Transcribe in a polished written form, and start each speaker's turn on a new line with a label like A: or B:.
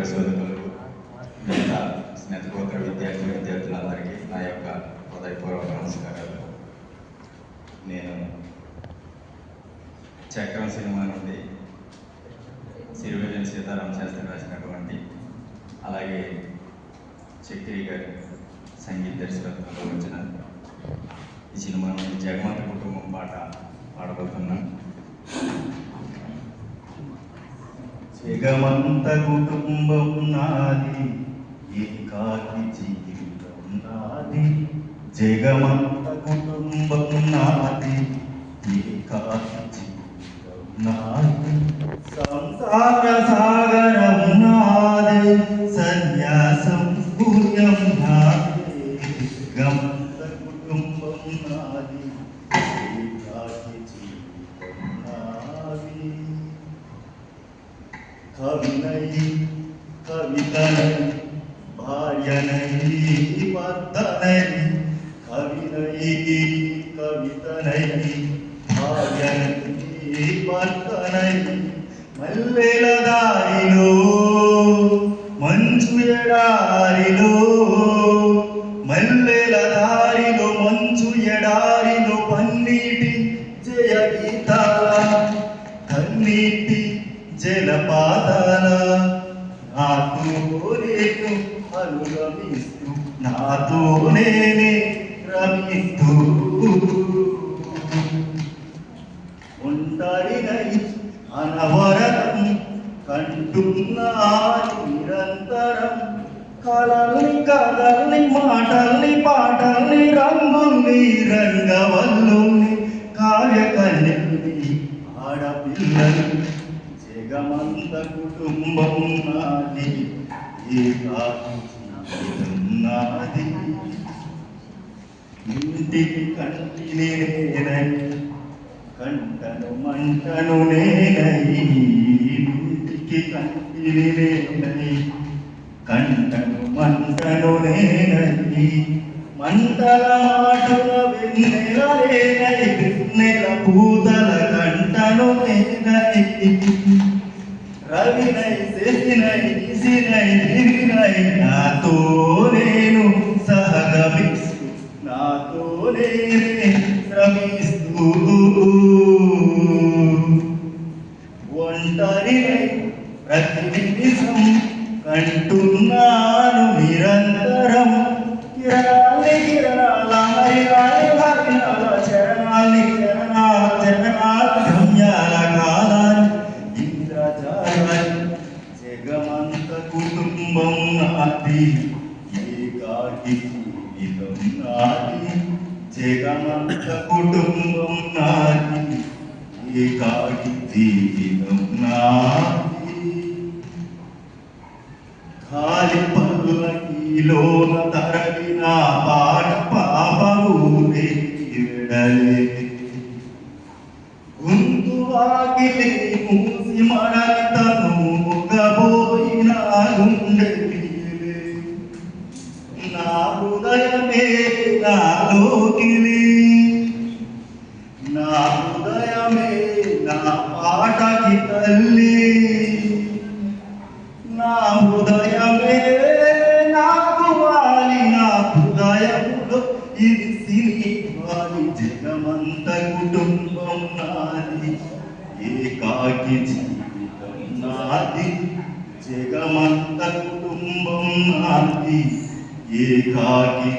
A: పరిశోధకులు మిగతా స్నేహపూర్వక విద్యార్థులందరికీ నా యొక్క హృదయపూర్వక నమస్కారాలు. నేను చక్రం సినిమా నుండి సిరివెల్లి సీతారామ శాస్త్రి రాసినటువంటి, అలాగే చక్రి గారి సంగీత దర్శకత్వంలో వచ్చిన ఈ సినిమా నుండి జగమంత కుటుంబం పాట పాడబోతున్నాను. జగమంత కుటుంబం నాది, ఏకాకి జీవితం నాది. జగమంత కుటుంబం నాది, ఏకాకి జీవితం నాది. సంసార సాగరం నాది, సన్యాసం పుణ్యం నాది. జగమంత కుటుంబం నాది, ఏకాకి జీవితం నాది. కవినై కవితనై భార్యనై భర్తనై, కవినై కవితనై భార్యనై భర్తనై, మల్లెల దారిలో మంచు ఎడారిలో, మల్లెల దారిలో మంచు ఎడారిలో పన్నీటి జయ గీతాల, కన్నీటి జలపాతాల, నాతో నేను అనుగమిస్తూ నాతో నేనే రమిస్తూ, ఒంటరినై అనవరతం కంటున్నాను నిరంతరం. కలల్ని కథల్ని మాటల్ని పాటల్ని రంగుల్ని రంగవల్లుల్ని కార్యకన్యల్ని ఆడపిల్లల్ని. జగమంత కుటుంబం నాది, ఏకాకి జీవితం నాది. ఇంటికి కంటిని నేనై, కంటను మంటను నేనై. ఇంటికి కంటిని నేనై, కంటను మంటను నేనై. మంటల మాటల వెన్నెల నేనై, వెన్నెల పూతల కంటను నేనై. రవినై శశినై నిశినై దివినై, నాతో నేను సహగమిస్తూ నాతో నేనే శ్రమిస్తూ. ఒంటరినై ప్రతి నిమిషం కంటున్నాను నిరంతరం. కిరణాలి కిరణాల హరిరాలి హరినాల, చరణాలి చరణాల చరణాల గమ్యాల కాలాన్ని ఇంద్రజాలాన్ని. జగమంత కుటుంబం నాది, ఏకాకి జీవితం నాది. జగమంత కుటుంబం నాది, ఏకాకి జీవితం నాది. ఖాళీ పల్లకిలోన తరలిన పాట పాపూరే విడలే, గుంతు వాకిలి మూసి మరలి తను మూగబోయిన గుండెలే. నా హృదయమే నాలోకిలి, నా హృదయమే నా పాటకి తల్లి. నా హృదయమే నాకు వాలి, నా హృదయంలో ఇది సినివాలి. జగమంత కుటుంబం నాది, ఏకాకి జీవితం నాది. జగమంత కుటుంబం నాది, ఏకాకి